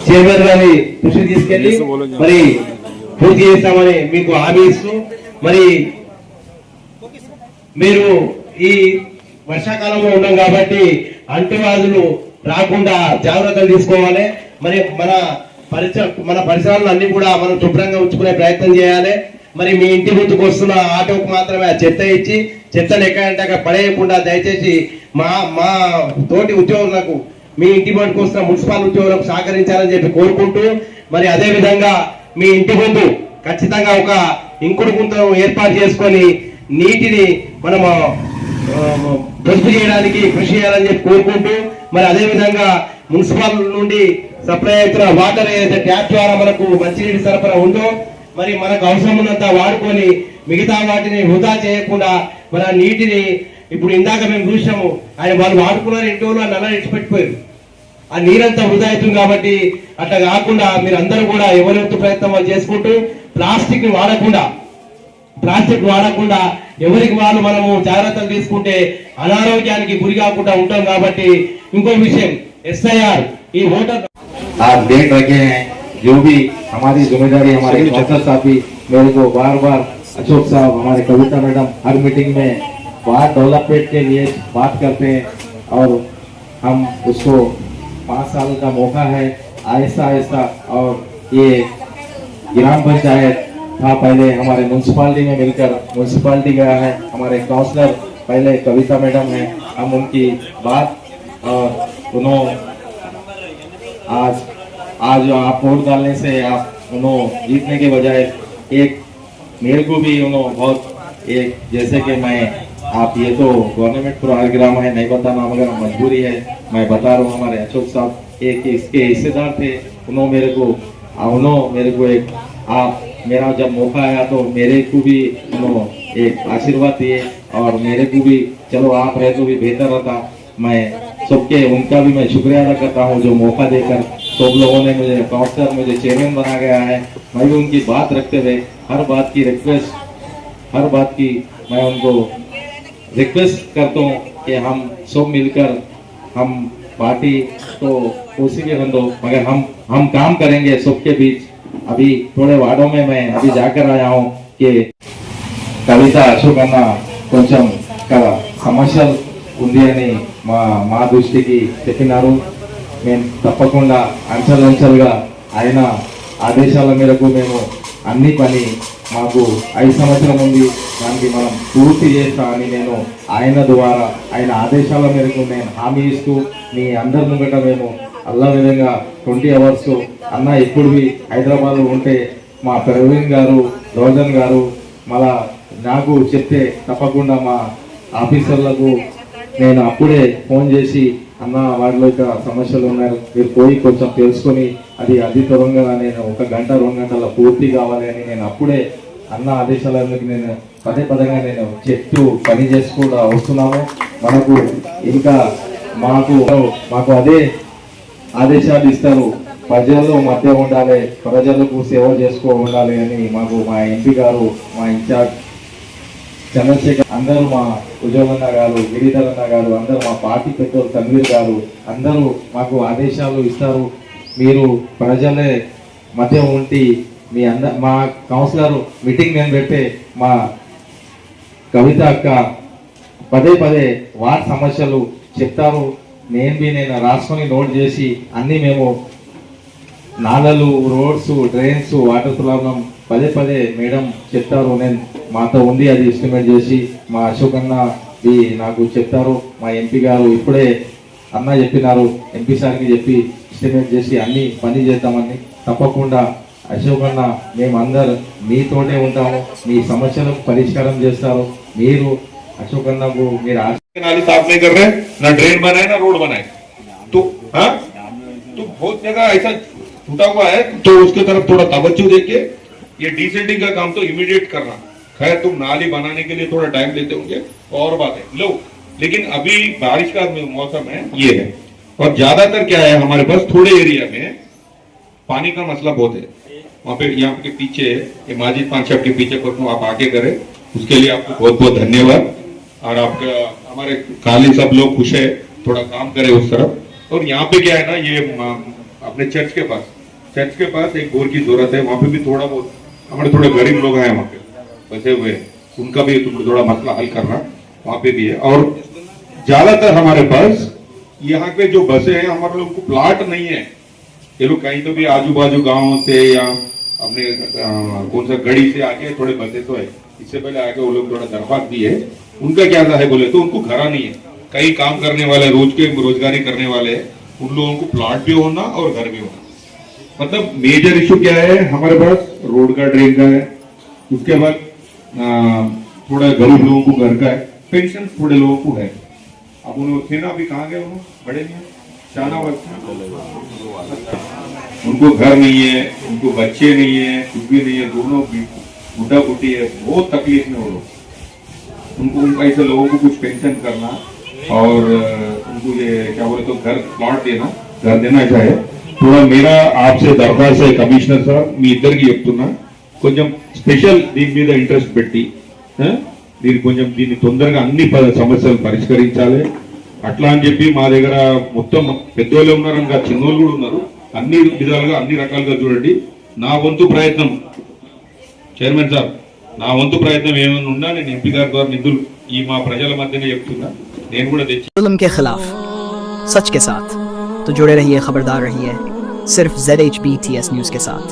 Chairman గారి దృష్టి తీసుకెళ్లి మరి పూర్తి చేస్తామని మీకు హామీ ఇస్తూ, మరి మీరు ఈ వర్షాకాలంలో ఉన్నాం కాబట్టి అంటువ్యాధులు రాకుండా జాగ్రత్తలు తీసుకోవాలి. మరి మన పరిసరాలను అన్ని కూడా మనం శుభ్రంగా ఉంచుకునే ప్రయత్నం చేయాలి. మరి మీ ఇంటి ముందుకు వస్తున్న ఆటోకు మాత్రమే చెత్త ఇచ్చి చెత్తను ఎక్కడంటే పడేయకుండా దయచేసి మా తోటి ఉద్యోగులకు, మీ ఇంటి ముందుకు వస్తున్న మున్సిపల్ ఉద్యోగులకు సహకరించాలని చెప్పి కోరుకుంటూ, మరి అదే విధంగా మీ ఇంటి ముందు ఖచ్చితంగా ఒక ఇంకుడు గుంతను ఏర్పాటు చేసుకొని నీటిని మనము పొదుపు చేయడానికి కృషి చేయాలని చెప్పి కోరుకుంటూ, మరి అదే విధంగా మున్సిపల్ నుండి సప్లై అవుతున్న వాటర్ ఏదైతే ట్యాప్ ద్వారా మనకు మంచినీటి సరఫరా ఉందో, మరి మనకు అవసరం ఉన్నంత వాడుకొని మిగతా వాటిని వృధా చేయకుండా మన నీటిని, ఇప్పుడు ఇందాక మేము చూసాము వాళ్ళు వాడుకున్నారు, ఇంటి వాళ్ళు నల్ల ఇచ్చిపెట్టిపోయారు, ఆ నీరంతా వృధా అవుతుంది. కాబట్టి అట్లా కాకుండా మీరు అందరూ కూడా ఎవరెవరి ప్రయత్నం చేసుకుంటూ ప్లాస్టిక్ వాడకుండా ఎవరికి వాళ్ళు మనము జాగ్రత్తలు తీసుకుంటే అనారోగ్యానికి గురి కాకుండా ఉంటాం. కాబట్టి ఇంకో విషయం, SIR ఈ ఓటర్ आप डेट रखे हैं, जो भी हमारी जिम्मेदारी, हमारे काउंसलर साहब भी मेरे को बार बार, अशोक साहब, हमारे कविता मैडम हर मीटिंग में बात डेवलपमेंट के लिए बात करते हैं और हम उसको 5 साल का मौका है आहिस्ता आहिस्ता। और ये ग्राम पंचायत था पहले हमारे म्यूनसिपालिटी में मिलकर म्यूनसिपालिटी गया है, हमारे काउंसलर पहले कविता मैडम है, हम उनकी बात और उन्होंने आज आप वोट डालने से आप उन्होंने जीतने के बजाय एक मेरे को भी उन्होंने बहुत एक, जैसे कि मैं आप ये तो गवर्नमेंट प्रोग्राम है नहीं बताना मगर मजबूरी है, मैं बता रहा हूँ। हमारे अशोक साहब एक इसके हिस्सेदार थे, उन्होंने मेरे को एक आप मेरा जब मौका आया तो मेरे को भी उन्होंने एक आशीर्वाद दिए और मेरे को भी चलो आप रहे तो भी बेहतर रहता। मैं सबके उनका भी मैं शुक्रिया अदा करता हूँ जो मौका देकर सब लोगों ने मुझे काउंसलर, मुझे चेयरमैन बना गया है। मैं भी उनकी बात रखते हुए हर बात की मैं उनको रिक्वेस्ट करता हूँ कि हम सब मिलकर हम पार्टी तो कोशिश भी बंदो मगर हम काम करेंगे सबके बीच। अभी थोड़े वार्डों में मैं अभी जाकर आया हूँ कि कविता अशोक अन्न కొంచెం సమస్యలు ఉంది అని మా దృష్టికి చెప్పినారు. మేము తప్పకుండా అంచెలంచెలుగా ఆయన ఆదేశాల మేరకు మేము అన్ని పని మాకు 5 సంవత్సరం ఉంది దానికి మనం పూర్తి చేస్తా అని నేను ఆయన ద్వారా ఆయన ఆదేశాల మేరకు నేను హామీ ఇస్తూ మీ అందరి ముంగట మేము అల్లా విధంగా 20 అవర్స్ అన్న ఎప్పుడు హైదరాబాద్లో ఉంటే మా ప్రవీణ్ గారు, రోజన్ గారు మళ్ళా నాకు చెప్తే తప్పకుండా మా ఆఫీసర్లకు నేను అప్పుడే ఫోన్ చేసి అన్న వాటిలో ఇక సమస్యలు ఉన్నాయి మీరు పోయి కొంచెం తెలుసుకొని అది త్వరగా నేను 1 గంట 2 గంటల పూర్తి కావాలి అని నేను అప్పుడే అన్న ఆదేశాలకు నేను పదేగా నేను చెప్తూ పని చేసుకుంటూ వస్తున్నాము. మనకు ఇంకా మాకు అదే ఆదేశాలు ఇస్తారు, ప్రజల్లో మధ్య ఉండాలి, ప్రజలకు సేవ చేసుకో ఉండాలి అని మాకు మా ఎంపీ గారు, మా ఇన్ఛార్జ్ చంద్రశేఖర్, అందరూ మా ఉజ్వలన్న గారు, గిరిధర్ అన్న గారు, అందరూ మా పార్టీ పెద్దలు తన్వీర్ గారు అందరూ మాకు ఆదేశాలు ఇస్తారు. మీరు ప్రజలే మధ్య ఉండి మా కౌన్సిలర్ మీటింగ్ నేను పెడితే మా కవిత అక్క పదే వార్డ్ సమస్యలు చెప్తారు. నేను రాసుకొని నోట్ చేసి అన్నీ మేము నాలలు, రోడ్స్, డ్రైన్స్, వాటర్ ప్రాబ్లం పదే మేడం చెప్తారు. నేను మాతో ఉంది అది ఎస్టిమేట్ చేసి మా అశోక్ అన్న నాకు చెప్తారు. మా ఎంపీ గారు ఇప్పుడే అన్న చెప్పినారు, ఎంపీ సార్కి చెప్పి ఎస్టిమేట్ చేసి అన్ని పని చేద్దామని. తప్పకుండా అశోక్ అన్న మేమందరు మీతోనే ఉంటాము, మీ సమస్యలకు పరిష్కారం చేస్తారు. మీరు अशोक अन्ना को मेरा नाली साफ नहीं कर रहे, ना ड्रेन बनाए ना रोड बनाए, तो बहुत जगह ऐसा टूटा हुआ है, तो उसके तरफ थोड़ा तवज्जो देके ये डिसेंडिंग का काम तो इमीडिएट करना। खैर तुम नाली बनाने के लिए थोड़ा टाइम लेते होंगे और बात है लो, लेकिन अभी बारिश का मौसम है ये है, और ज्यादातर क्या है हमारे पास थोड़े एरिया में पानी का मसला बहुत है। वहाँ पे यहाँ के पीछे ये माजिद पान शॉप के पीछे पर आप आके करें, उसके लिए आपको बहुत बहुत धन्यवाद। और आपका हमारे खाली सब लोग खुश है, थोड़ा काम करें उस तरफ। और यहाँ पे क्या है ना, ये अपने चर्च के पास एक बोर की जरूरत है, वहाँ पे भी थोड़ा बहुत हमारे थोड़े गरीब लोग हैं वहाँ पे बसे हुए, उनका भी थोड़ा मसला हल करना वहाँ पे भी है। और ज्यादातर हमारे पास यहाँ पे जो बसे हैं, हमारे लोगों को प्लाट नहीं है, ये लोग कहीं तो भी आजू बाजू गाँव से या अपने कौन सा गड़ी से आके थोड़े बसे तो है, इससे पहले आके वो लोग थोड़ा दरख्वास्त दी है। उनका क्या है बोले तो उनको घरा नहीं है, कई काम करने वाले रोजगारी करने वाले, उन लोगों को प्लाट भी होना और घर भी होना। मतलब मेजर इशू क्या है हमारे पास, रोड का, ड्रेन का है, उसके बाद थोड़ा गरीब लोगों को घर का है, पेंशन थोड़े लोगों को है। अब उन्होंने थे ना, अभी कहाँ गए उन्होंने, बड़े नहीं शाहनाबाद, उनको घर नहीं है, उनको बच्चे नहीं है, कुछ भी नहीं है, दोनों बुढ़ा बुढ़ी है, बहुत तकलीफ में वो लोग। उनको ऐसे लोगों को कुछ पेंशन करना और उनको ये क्या बोले तो घर प्लॉट देना, घर देना चाहे थोड़ा मेरा आपसे दरख्वास्त है कमिश्नर साहब, మీ ఇద్దరికి చెప్తున్నా, కొంచెం స్పెషల్ దీని మీద ఇంట్రెస్ట్ పెట్టి దీన్ని కొంచెం దీన్ని తొందరగా అన్ని సమస్యలు పరిష్కరించాలి అట్లా అని చెప్పి మా దగ్గర మొత్తం పెద్దోళ్ళు ఉన్నారు, ఇంకా చిన్నోళ్ళు కూడా ఉన్నారు, అన్ని విధాలుగా అన్ని రకాలుగా చూడండి। నా వంతు ప్రయత్నం చైర్మన్ సార్, నా వంతు ప్రయత్నం ఏమైనా ఉన్నా నేను ఎంపీ గారి ద్వారా నిధులు ఈ మా ప్రజల మధ్యనే చెప్తున్నా, నేను కూడా తెచ్చి जुल्म के खिलाफ सच के साथ तो जुड़े रहिए, खबरदार रहिए सिर्फ ZHBTS न्यूज़ के साथ।